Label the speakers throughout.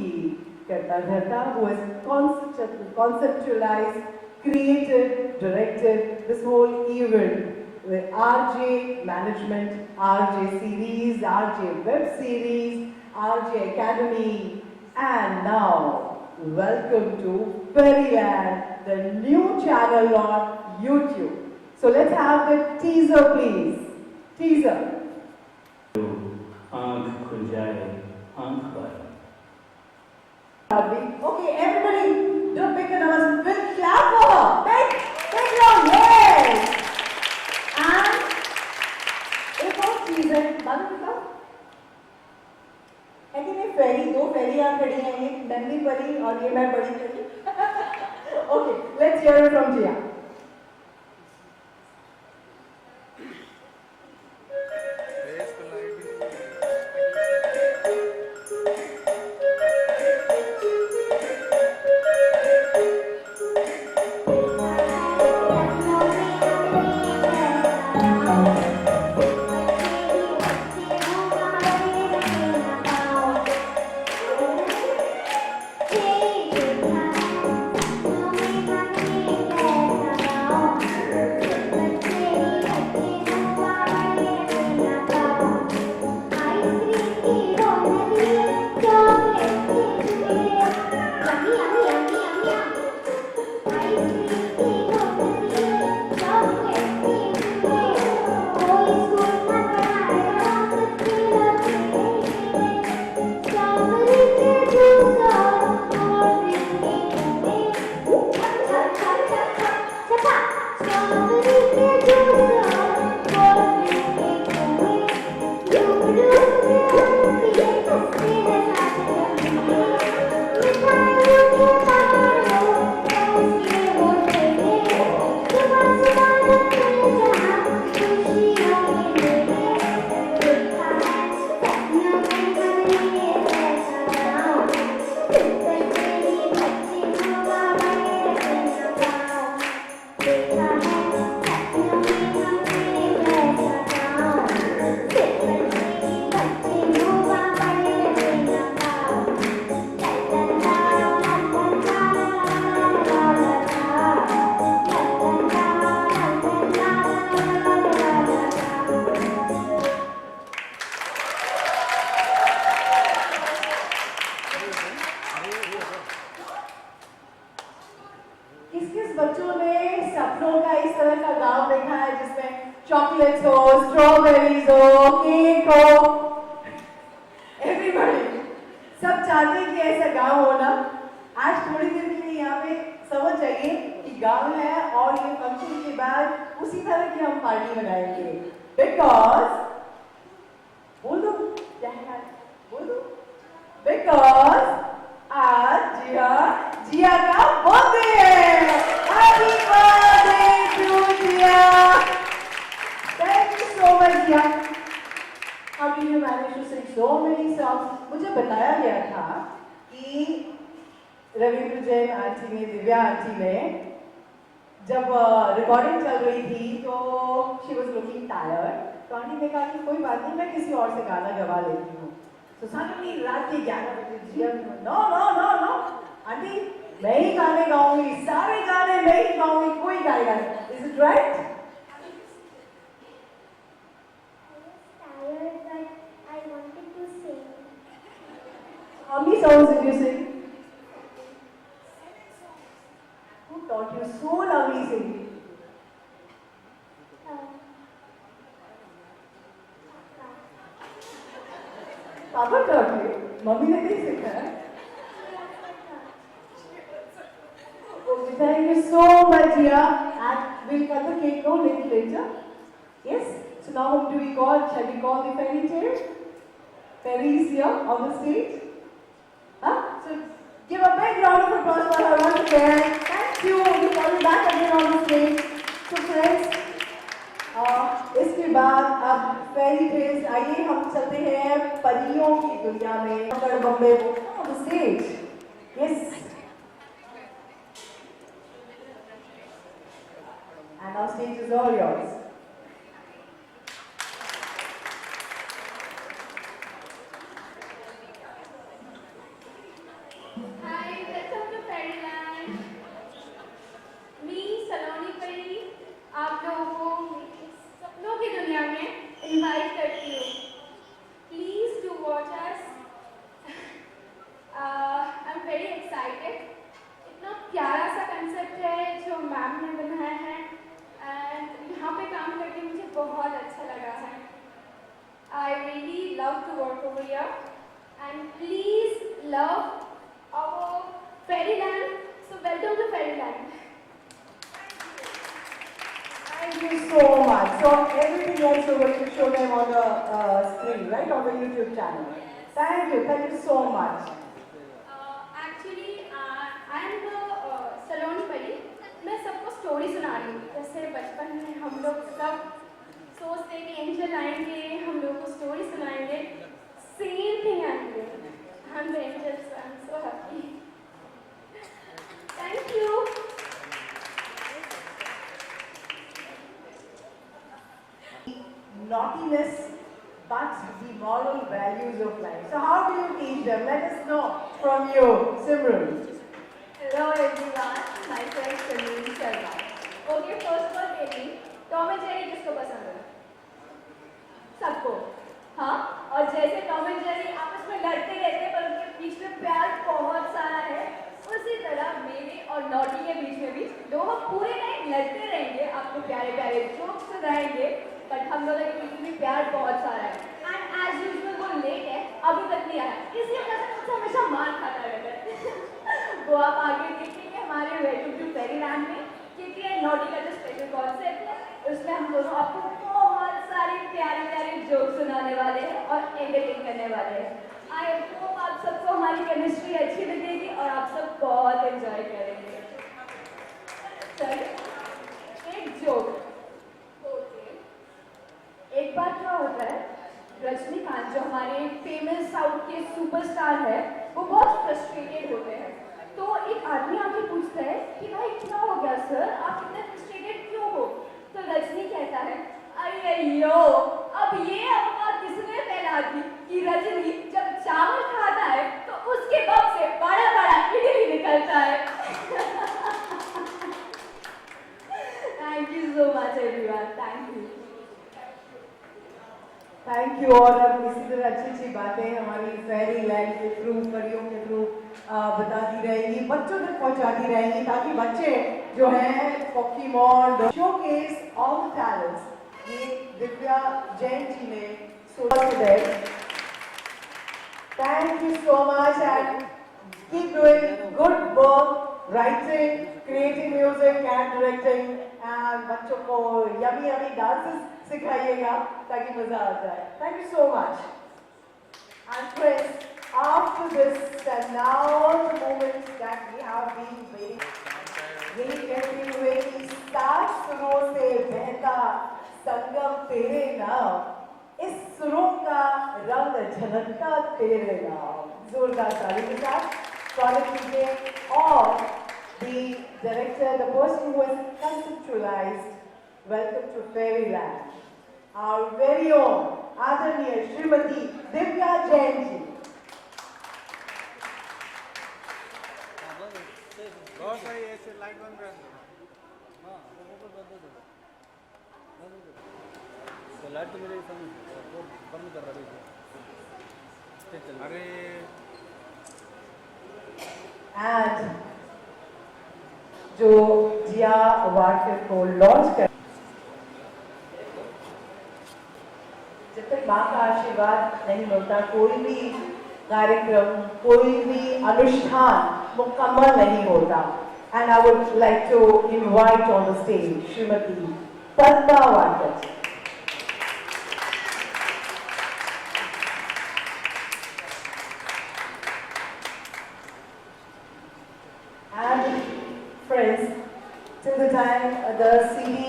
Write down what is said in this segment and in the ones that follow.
Speaker 1: की करता धरता, who has conceptualized, created, directed this whole event with RJ Management, RJ Series, RJ Web Series, RJ Academy, and now welcome to Fairyland, the new channel on YouTube. So let's have the teaser, please. Teaser.
Speaker 2: आँख खुल जाए आँख पर
Speaker 1: Okay, everybody, do a big announcement. We'll clap for her. Big round, yes. And एक और चीज है, मालूम है कि नहीं, फेरी, दो फेरियां खड़ी हैं, एक नन्ही परी और ये मैं बड़ी परी. Okay, let's hear it from Jia. बच्चों ने सपनों का इस तरह का गांव देखा है जिसमें चॉकलेट्स हो, स्ट्रॉबेरीज हो, केक हो, एवरीबॉडी सब चाहते हैं कि ऐसा गांव हो ना. आज थोड़ी देर के लिए यहाँ पे समझ जाइए कि गांव है और ये फंक्शन के बाद उसी तरह की हम पार्टी बनाएंगे. बिकॉज बोल दो क्या है, बोल दो. बिकॉज आज जिया का बर्थडे है. Happy birthday to Jia. Thank you so much, Jia. How did you manage to sing so many songs? मुझे बताया गया था कि रविंद्र जैन आंटी ने, दिव्या आंटी ने जब रिकॉर्डिंग चल रही थी तो she was looking tired. तो आंटी ने कहा कि कोई बात नहीं, मैं किसी और से गाना गवा लेती हूँ. तो suddenly रात के 11 बजे जिया, no, आंटी मैं ही गाने गाऊंगी, सारे गाने मैं ही गाऊंगी, कोई गाएगा नहीं. Is it right?
Speaker 3: I was tired, but I wanted to sing.
Speaker 1: How many songs did you sing? Who taught you so lovely singing? Papa taught you. Mummy ने नहीं सिखाया. Okay, thank you so much, Jia. And we'll cut the cake now later. Yes? So now whom do we call? Shall we call the fairy tale? Fairy is here on the stage. Huh? So give a big round of applause for her once again. Thank you. We'll call you back again on the stage. So friends, इसके बाद अब fairy tales, आइए हम चलते हैं परियों की दुनिया में. Bombay on the stage. Yes. And our stage is all yours.
Speaker 4: Hi, welcome to Fairyland. मी सलोनी परी आप लोगों को मेरी सपनों की दुनिया में इनवाइट करती हूँ. Please do watch us. I'm very excited. इतना प्यारा सा कंसेप्ट है जो मैम ने बनाया है and यहाँ पे काम करके मुझे बहुत अच्छा लगा है. I really love to work over here and please love our Fairyland. So welcome to Fairyland.
Speaker 1: Thank you so much. So everything else you're going to show them on the screen, right, on the YouTube channel. Thank you so much.
Speaker 4: Actually, I am the Saloni Pari. मैं सबको story सुना रही हूँ. जैसे बचपन में हम लोग सब सोचते कि एंजल आएंगे, हम लोग को स्टोरी सुनाएंगे. Same thing I'm doing. I'm the angel, so I'm so happy. Thank you.
Speaker 1: Naughtiness, but the moral values of life. So how do you teach them? Let us know from you, Simran.
Speaker 4: Hello everyone, myself Sunil Sharma. Okay, first of all tell me, Tom and Jerry किसको पसंद है? सबको. हाँ, और जैसे Tom and Jerry आपस में लड़ते रहते हैं पर उनके बीच में प्यार बहुत सारा है, उसी तरह मेरे और नॉटी के बीच में भी लोग पूरे टाइम लड़ते रहेंगे, आपको प्यारे प्यारे जोक्स सुनाएंगे, बट हम लोगों के बीच में प्यार बहुत सारा है. एंड एज यूजुअल वो लेट है, अभी तक नहीं आया, इसलिए वजह से मुझसे हमेशा मार खाता रहता है. वो आप आगे देखेंगे हमारे वेलकम टू फेरीलैंड में, क्योंकि ये नॉटी का जो स्पेशल कॉन्सेप्ट है उसमें हम दोनों आपको बहुत सारे प्यारे प्यारे जोक सुनाने वाले हैं और एंटरटेन करने वाले हैं. आई होप आप सबको हमारी केमिस्ट्री अच्छी लगेगी और आप सब बहुत एंजॉय करेंगे. चलिए एक जोक. एक बार क्या होता है, रजनीकांत जो हमारे फेमस साउथ के सुपरस्टार है वो बहुत फ्रस्ट्रेटेड होते हैं. तो एक आदमी आके पूछता है कि भाई क्या हो गया सर, आप इतने फ्रस्ट्रेटेड क्यों हो? तो रजनी कहता है, अरे यो, अब ये अफवाह किसने फैला दी कि रजनी जब चावल खाता है तो उसके बम से बड़ा बड़ा इडली निकलता है. Thank you so much everyone. Thank you.
Speaker 1: Thank you. और अब इसी तरह अच्छी अच्छी बातें हमारी फेरी लैंड के थ्रू, परियों के थ्रू बताती रहेंगी, बच्चों तक पहुंचाती रहेंगी, ताकि बच्चे जो हैं Pokemon showcase all the talents. ये दिव्या जैन जी ने सोचा today. Thank you so much and keep doing good work, writing, creating music and directing. And बच्चों को यमी यमी डांसेस सिखाइएगा ताकि मजा आ जाए. Thank you so much. And friends, after this and now the moment that we have been waiting करते हुए कि 7 सुरों से बहता संगम तेरे नाम, इस सुरों का रंग झलकता तेरे नाम. जोरदार ताली के साथ स्वागत कीजिए. और the director, the person who has conceptualized Welcome to Fairyland, our very own आदरणीय श्रीमती दिव्या जैन जी.
Speaker 5: बहुत सही. ऐसे लाइट बंद कर.
Speaker 6: लाइट तो मेरे बंद कर रहा है.
Speaker 5: अरे
Speaker 1: एंड जो जिया अवार्ड को लॉन्च कर, जब तक माँ का आशीर्वाद नहीं मिलता कोई भी कार्यक्रम, कोई भी अनुष्ठान मुकम्मल नहीं होता. And I would like to invite on the stage Shrimati Padma Wadkar ji. And friends, till the time the CD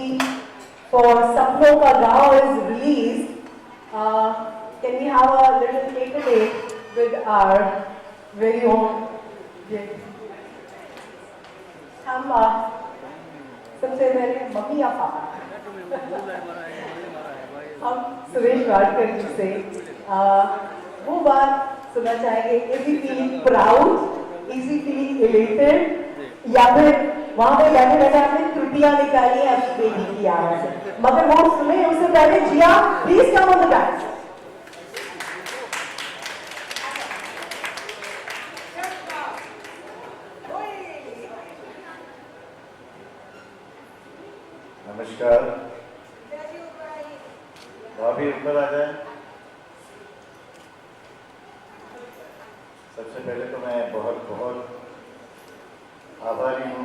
Speaker 1: for Sapno Ka Gaon is released, can we have a little take a day with our very own? हम सबसे पहले mummy या पापा, हम सुरेश वाडकर जी से वो बात सुनना चाहेंगे. Is he feeling proud? Is related या फिर वहां पे बैठे बैठे आपने त्रुटियां निकाली है आपकी बेटी की आवाज से, मगर वो सुने उससे पहले Jiya please come on the dance.
Speaker 7: नमस्कार, भाभी ऊपर आ जाए। सबसे पहले तो मैं बहुत बहुत आभारी हूँ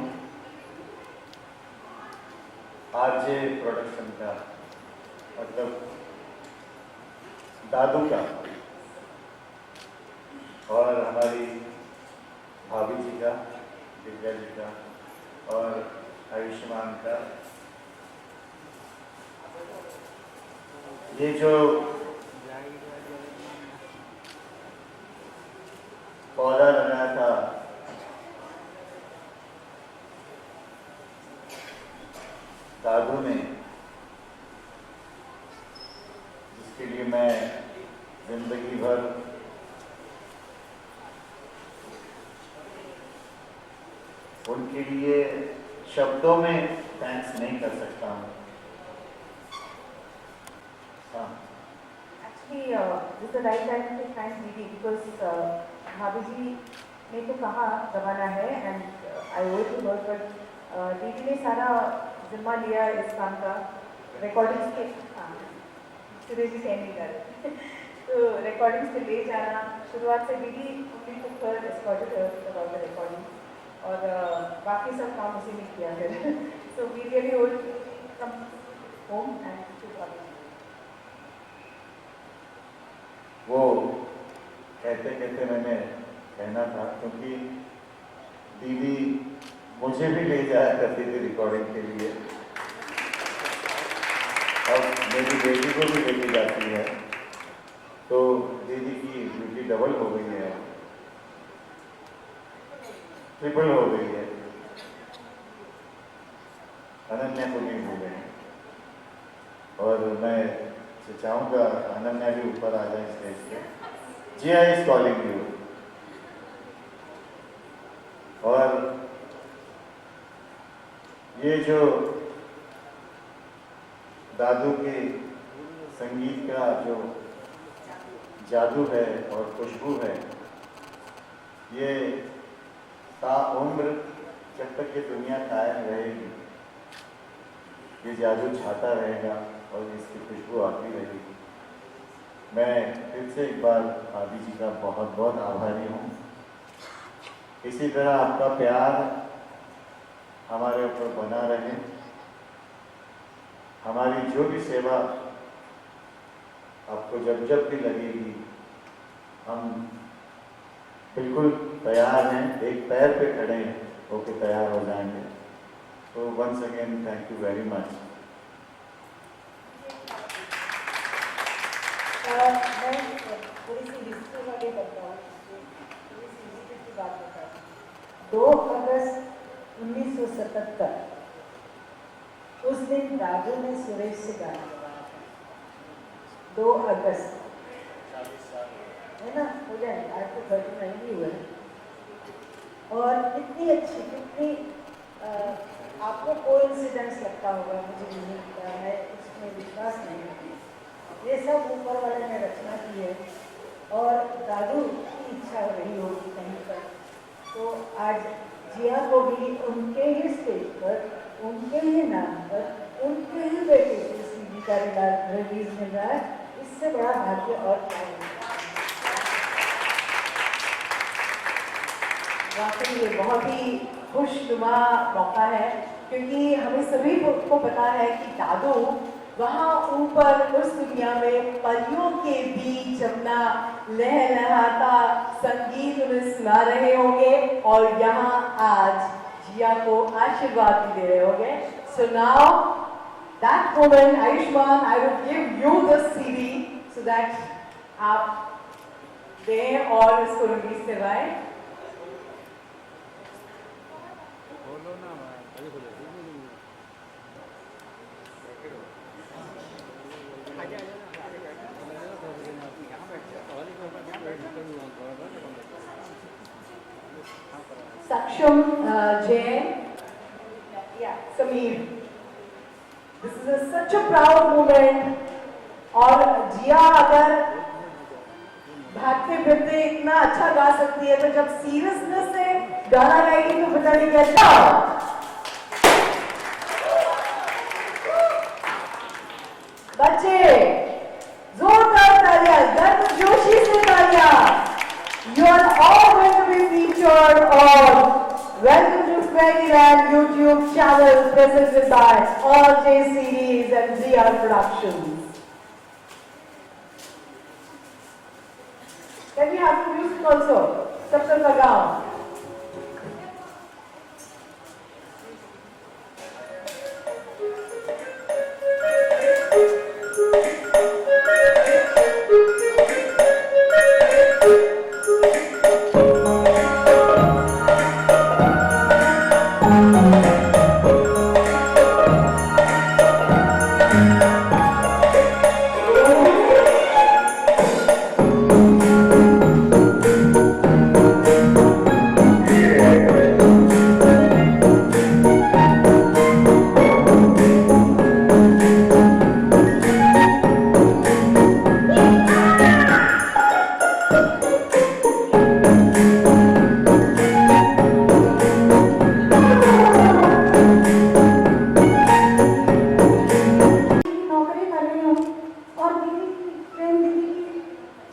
Speaker 7: आरजे प्रोडक्शन का, मतलब दादू का, और हमारी भाभी जी का, दिव्या जी का, और आयुष्मान का। ये जो पौधा लगाया था दादू ने, जिसके लिए मैं जिंदगी भर उनके लिए शब्दों में थैंक्स नहीं कर सकता हूँ।
Speaker 1: Actually, this is the right time to thank Didi because भाभी जी ने तो कहा दबाना है and I owe it to her, but दीदी ने सारा जिम्मा लिया इस काम का, रिकॉर्डिंग्स के, हाँ सुरेश जी कह नहीं कर रहे तो रिकॉर्डिंग्स पे ले जाना शुरुआत से दीदी उन्हें तो कर रिकॉर्डिंग और बाकी सब काम उसी ने किया फिर so we really owe it from home and to भाभी।
Speaker 7: वो कहते कहते मैंने कहना था, क्योंकि दीदी मुझे भी ले जाया करती थी रिकॉर्डिंग के लिए, और मेरी बेटी को भी लेके जाती है, तो दीदी की ड्यूटी डबल हो गई है, ट्रिपल हो गई है। अनन्या को नहीं भूले, और मैं चाहूँगा अनन्या भी ऊपर आ जाए स्टेज पे। जिया इज कॉलिंग यू। और ये जो दादू के संगीत का जो जादू है और खुशबू है, ये ताउम्र जब तक ये दुनिया कायम रहेगी ये जादू छाता रहेगा और इसकी खुशबू आती रहेगी। मैं फिर से एक बार भाभी जी का बहुत बहुत आभारी हूँ। इसी तरह आपका प्यार हमारे ऊपर बना रहे। हमारी जो भी सेवा आपको जब जब भी लगेगी, हम बिल्कुल तैयार हैं, एक पैर पे खड़े होकर तैयार हो जाएंगे। तो once again thank you very much.
Speaker 1: मैं थोड़ी सी हिस्ट्री वाली बताऊँ, थोड़ी सी हिस्ट्री की बात बताऊँ। 2 अगस्त 1977 उस दिन दादू ने सुरेश से गाना गाया था। 2 अगस्त है ना, हो जाए आज तो 39 ही हुए। और इतनी अच्छी, कितनी आपको कोइंसिडेंस लगता होगा, मुझे नहीं लगता है, इसमें विश्वास नहीं है। ये सब ऊपर वाले ने रचना की है और दादू की इच्छा रही होगी कहीं पर, तो आज जिया को भी उनके ही स्टेज पर, उनके ही नाम पर, उनके ही बेटे से सीडी का रिलीज मिल रहा है। इससे बड़ा भाग्य और क्या है। वाकई ये बहुत ही खुशनुमा मौका है, क्योंकि हमें सभी को पता है कि दादू वहाँ ऊपर उस दुनिया में परियों के बीच अपना लहलहाता संगीत उन्हें सुना रहे होंगे और यहाँ आज जिया को आशीर्वाद भी दे रहे होंगे। So now that moment, Ayushman, I will give you the CD so that आप दें और इसको रिलीज करवाएं।
Speaker 6: बोलो ना, अभी बोलो। यहाँ बैठ
Speaker 1: Saksham Jain, Sameer. This is such a proud moment. और जिया अगर भागते फिरते इतना अच्छा गा सकती है तो जब सीरियसनेस से गाना गाएगी तो पता नहीं कैसा। बच्चे जोरदार तालियां, गर्म जोशी से तालियां। You are all going to be featured on Welcome to Fairyland YouTube channel presented by RJ Series and ZR Productions. Can we have the music also? Sabse Lagao.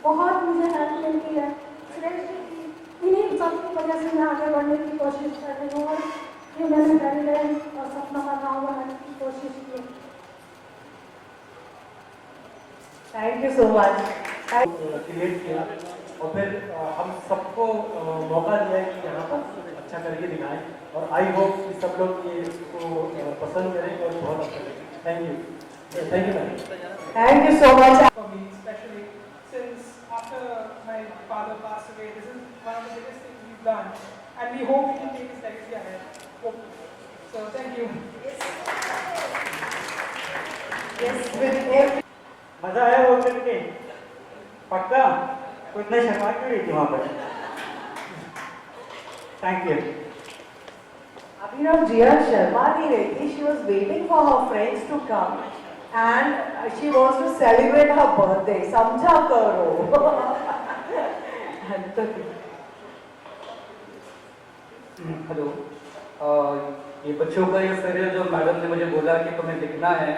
Speaker 3: बहुत मुझे हेल्प मिलती है इन्हीं सब की वजह से मैं आगे बढ़ने की कोशिश कर रही हूँ और ये मैंने फैरीलैंड और सपना का गाँव बनाने की कोशिश की।
Speaker 1: Thank you so much.
Speaker 8: Create किया और फिर हम सबको मौका दिया है कि यहाँ पर अच्छा करके दिखाएं और आई होप कि सब लोग ये इसको पसंद करें और बहुत अच्छा लगे। Thank you ma'am.
Speaker 1: Thank you so much.
Speaker 9: For me, especially since after my father passed away, this is one of the biggest things we've done, and we hope we can take this legacy ahead. Hopefully. So thank you.
Speaker 1: Yes, with every
Speaker 8: मजा आया वो करके? पक्का? कोई इतना शर्मा क्यों रही थी वहाँ पर? Thank you.
Speaker 1: Abhinav Jia Sharma nahi rahi thi. She was waiting for her friends to come and she wants to celebrate her birthday. Samjha karo.
Speaker 10: Hello, ये बच्चों का ये सीरियल जो मैडम ने मुझे बोला कि तुम्हें लिखना है,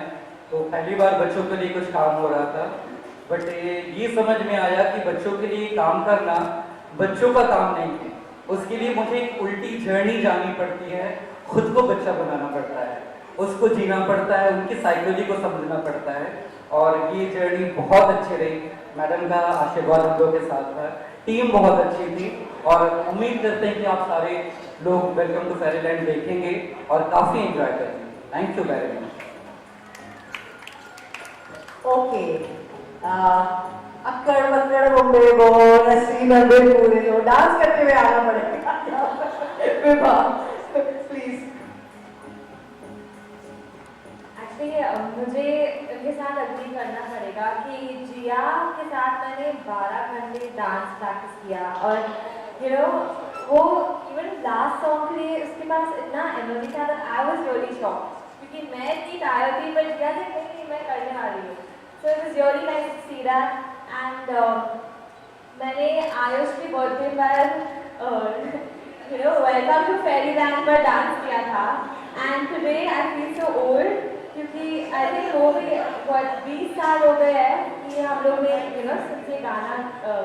Speaker 10: तो पहली बार बच्चों के लिए कुछ काम हो रहा था, बट ये समझ में आया कि बच्चों के लिए काम करना बच्चों का काम नहीं है। उसके लिए मुझे एक उल्टी जर्नी जानी पड़ती है, खुद को बच्चा बनाना पड़ता है, उसको जीना पड़ता है, उनकी साइकोलॉजी को समझना पड़ता है और ये जर्नी बहुत अच्छी रही। मैडम का आशीर्वाद हम लोग के साथ था, टीम बहुत अच्छी थी और उम्मीद करते हैं कि आप सारे लोग वेलकम टू फेरीलैंड देखेंगे और काफ़ी एंजॉय करेंगे। Thank you very much.
Speaker 1: Okay, अक्कड़ बक्कड़ बम्बे बो नसी नंबे पूरे लो, डांस करते हुए आना पड़ेगा। विभा, प्लीज।
Speaker 4: एक्चुअली मुझे उनके साथ अग्री करना पड़ेगा कि जिया के साथ मैंने 12 घंटे डांस प्रैक्टिस किया और वो इवन लास्ट सॉन्ग के लिए उसके पास इतना एनर्जी था that I was really shocked, क्योंकि मैं इतनी टायर्ड थी पर जिया से नहीं मैं करने वाली हूँ। So it was really nice to see that and मैंने आयुष की बर्थडे पर वेलकम टू फेरीलैंड पर डांस किया था and today I feel so old, क्योंकि आई थिंक वो भी 20 साल हो गए हैं कि हम लोग ने सबसे गाना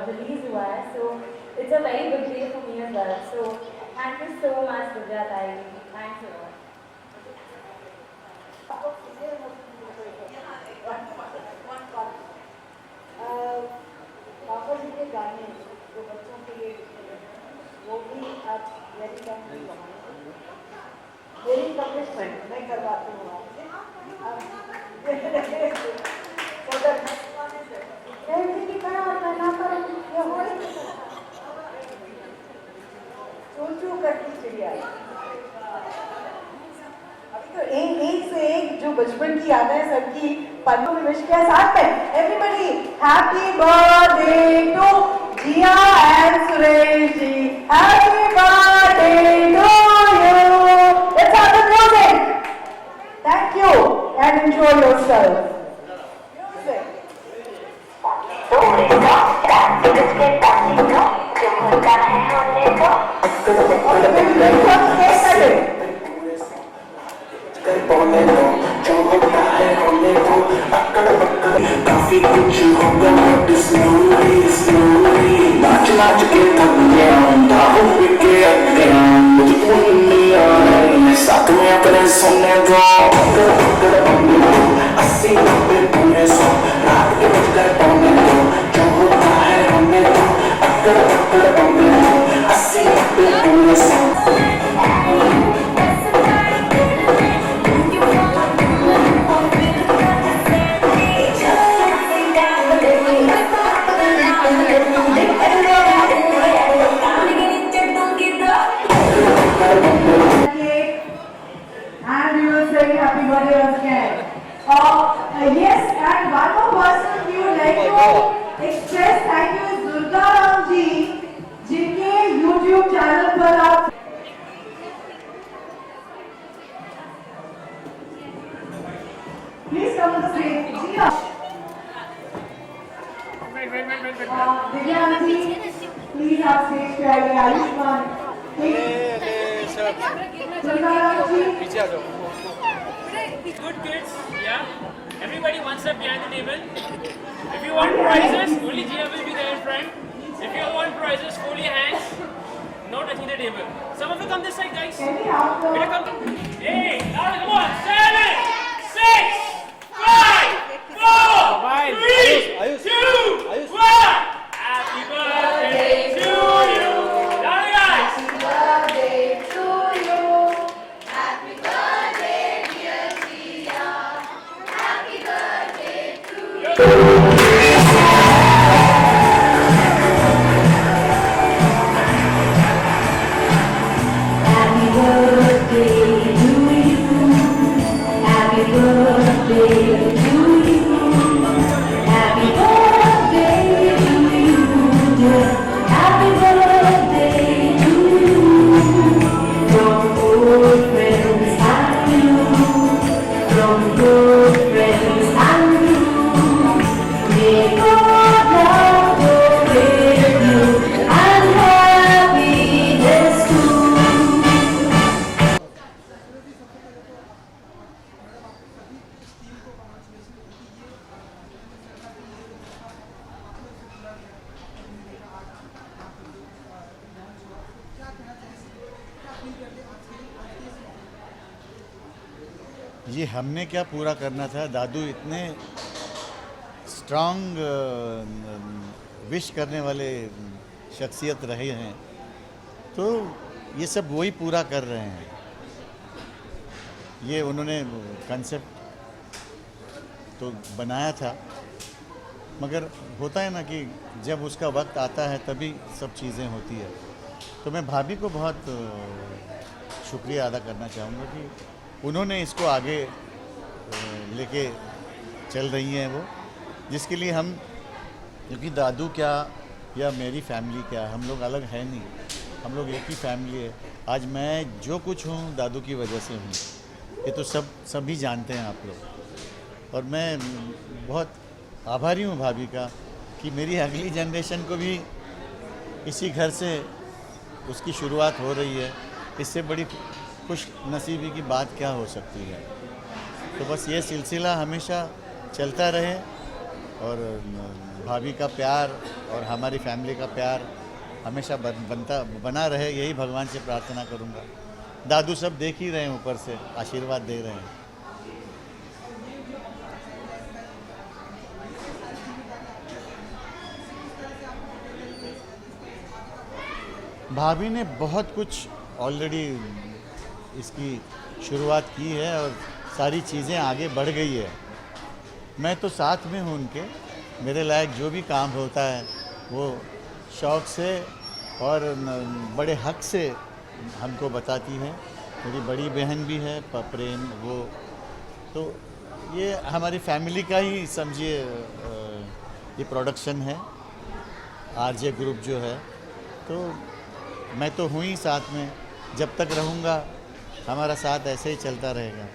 Speaker 4: रिलीज हुआ है। So it's a very good day for me as well. So thank you so much Divya tai, thanks a lot.
Speaker 1: पापा जी के गाने जो बच्चों के लिए वो भी आज मेरी कमिटमेंट मैं करवाती हूँ चू करती चिड़िया। अभी तो एक से एक जो बचपन की यादें हैं सबकी पन्नों में विश किया साथ में। Everybody happy birthday to Jiya and Suresh ji, happy birthday for yourself. Music.
Speaker 11: काफी कुछ होगा स्लोली नाच नाच के थक गया दारू के अड्डा मुझे नहीं आ रही साथ में अपने सोने दो 80-90 पूरे 100 रात के बज गए पौने दो जो होता है होने दो अक्कड़ अक्कड़ बम्बे दो 80-90 पूरे 100
Speaker 1: And we will say happy birthday once again. Yes, and one more person we would like to express thank you is Durga Ram ji, जिनके YouTube चैनल पर आप Please come on the stage. जी हाँ. दिव्यांग जी, please आप stage पे आइए. Ayushman. Durga Ram ji.
Speaker 12: Good kids, yeah. Everybody one step behind the table. If you want prizes, only Gia will be there in front. If you want prizes, fold your hands. No touching the table. Some of you come this side, guys. Better come. Hey, now come on. 7, 6, 5, 4, 3, 2, 1. Happy birthday to you. Now, guys.
Speaker 1: Happy birthday to you. Happy birthday, dear Gia. Happy birthday to you. Happy birthday to you. Happy birthday to you. Happy birthday to you. Happy birthday to you. From old friends and you. From good friends and you. May God love go with you and happiness too.
Speaker 7: ये हमने क्या पूरा करना था। दादू इतने strong wish करने वाले शख्सियत रहे हैं, तो ये सब वही पूरा कर रहे हैं। ये उन्होंने कंसेप्ट तो बनाया था, मगर होता है ना कि जब उसका वक्त आता है तभी सब चीज़ें होती है। तो मैं भाभी को बहुत शुक्रिया अदा करना चाहूँगा कि उन्होंने इसको आगे लेके चल रही हैं वो, जिसके लिए हम, क्योंकि दादू क्या या मेरी फैमिली क्या, हम लोग अलग हैं नहीं, हम लोग एक ही फैमिली है। आज मैं जो कुछ हूँ दादू की वजह से हूँ, ये तो सभी जानते हैं आप लोग। और मैं बहुत आभारी हूँ भाभी का कि मेरी अगली जनरेशन को भी इसी घर से उसकी शुरुआत हो रही है। इससे बड़ी खुश नसीबी की बात क्या हो सकती है। तो बस ये सिलसिला हमेशा चलता रहे और भाभी का प्यार और हमारी फैमिली का प्यार हमेशा बना रहे, यही भगवान से प्रार्थना करूँगा। दादू सब देख ही रहे हैं, ऊपर से आशीर्वाद दे रहे हैं। भाभी ने बहुत कुछ ऑलरेडी इसकी शुरुआत की है और सारी चीज़ें आगे बढ़ गई है। मैं तो साथ में हूँ उनके, मेरे लायक जो भी काम होता है वो शौक़ से और बड़े हक से हमको बताती है। मेरी बड़ी बहन भी है प्रेम, वो तो ये हमारी फैमिली का ही समझिए ये प्रोडक्शन है, आरजे ग्रुप जो है। तो मैं तो हूँ ही साथ में, जब तक रहूँगा हमारा साथ ऐसे ही चलता रहेगा।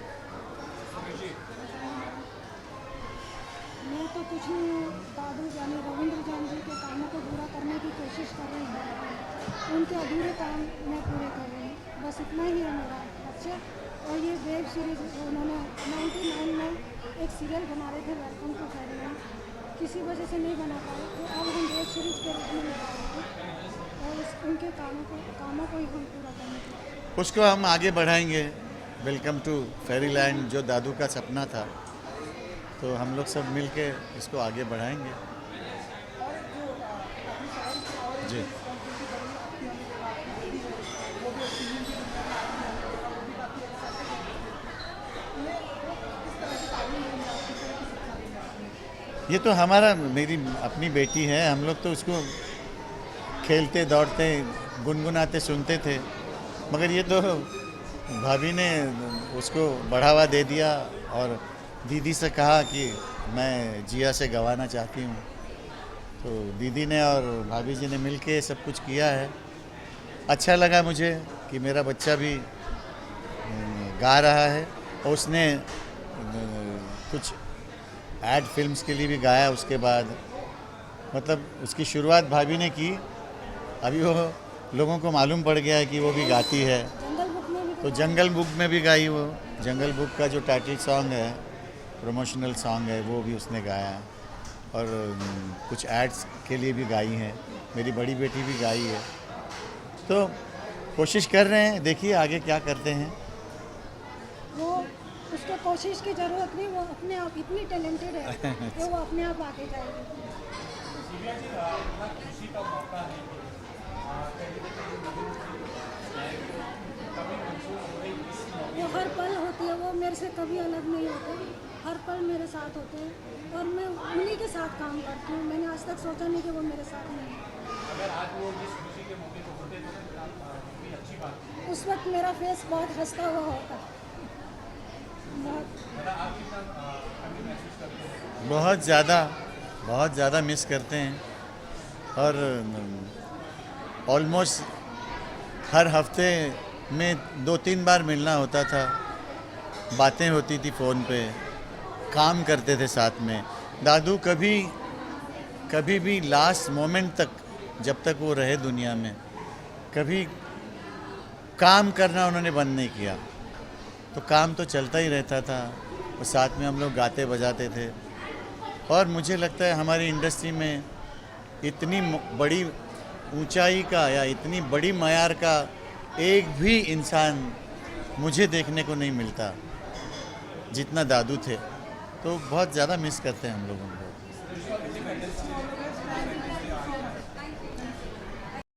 Speaker 3: तो कुछ नहीं, दादू यानी रविंद्र जैन जी के कामों को पूरा करने की कोशिश कर रही हूँ। उनके अधूरे काम मैं पूरे कर रही हूँ, बस इतना ही है मेरा लक्ष्य। और ये वेब सीरीज उन्होंने 99 में एक सीरियल बना रहे थे वेलकम टू फेरीलैंड, किसी वजह से नहीं बना पाए, तो अब हम वेब सीरीज के रूप में बना रहे हैं और उनके कामों को ही हम पूरा करने के
Speaker 7: उसको हम आगे बढ़ाएंगे। वेलकम टू फेरीलैंड जो दादू का सपना था, तो हम लोग सब मिल के इसको आगे बढ़ाएंगे। जी ये तो हमारा मेरी अपनी बेटी है, हम लोग तो उसको खेलते दौड़ते गुनगुनाते सुनते थे, मगर ये तो भाभी ने उसको बढ़ावा दे दिया और दीदी से कहा कि मैं जिया से गवाना चाहती हूँ, तो दीदी ने और भाभी जी ने मिलके सब कुछ किया है। अच्छा लगा मुझे कि मेरा बच्चा भी गा रहा है और उसने कुछ एड फिल्म्स के लिए भी गाया। उसके बाद मतलब उसकी शुरुआत भाभी ने की, अभी वो लोगों को मालूम पड़ गया है कि वो भी गाती है, तो जंगल बुक में भी गाई। वो जंगल बुक का जो टाइटल सॉन्ग है, प्रमोशनल सॉन्ग है, वो भी उसने गाया और कुछ एड्स के लिए भी गाई हैं। मेरी बड़ी बेटी भी गाई है, तो कोशिश कर रहे हैं, देखिए आगे क्या करते हैं।
Speaker 3: वो उसको कोशिश की ज़रूरत नहीं, वो अपने आप इतनी टैलेंटेड है कि वो अपने आप आगे जाएगी। वो हर पल होती है, वो मेरे से कभी अलग नहीं होते, हर पल मेरे साथ होते हैं और मैं उन्हीं के साथ काम करती हूँ। मैंने आज तक सोचा नहीं कि वो मेरे साथ नहीं है।
Speaker 6: अगर आज वो इस खुशी के मौके पर होते तो भी अच्छी बात है।
Speaker 3: उस वक्त मेरा फेस बहुत हंसता हुआ होता,
Speaker 7: बहुत ज़्यादा मिस करते हैं और ऑलमोस्ट हर हफ्ते में 2-3 बार मिलना होता था, बातें होती थी फ़ोन पे, काम करते थे साथ में। दादू कभी भी लास्ट मोमेंट तक, जब तक वो रहे दुनिया में, कभी काम करना उन्होंने बंद नहीं किया। तो काम तो चलता ही रहता था और साथ में हम लोग गाते बजाते थे। और मुझे लगता है हमारी इंडस्ट्री में इतनी बड़ी ऊंचाई का या इतनी बड़ी मयार का एक भी इंसान मुझे देखने को नहीं मिलता जितना दादू थे, तो बहुत ज़्यादा मिस करते हैं हम लोगों को।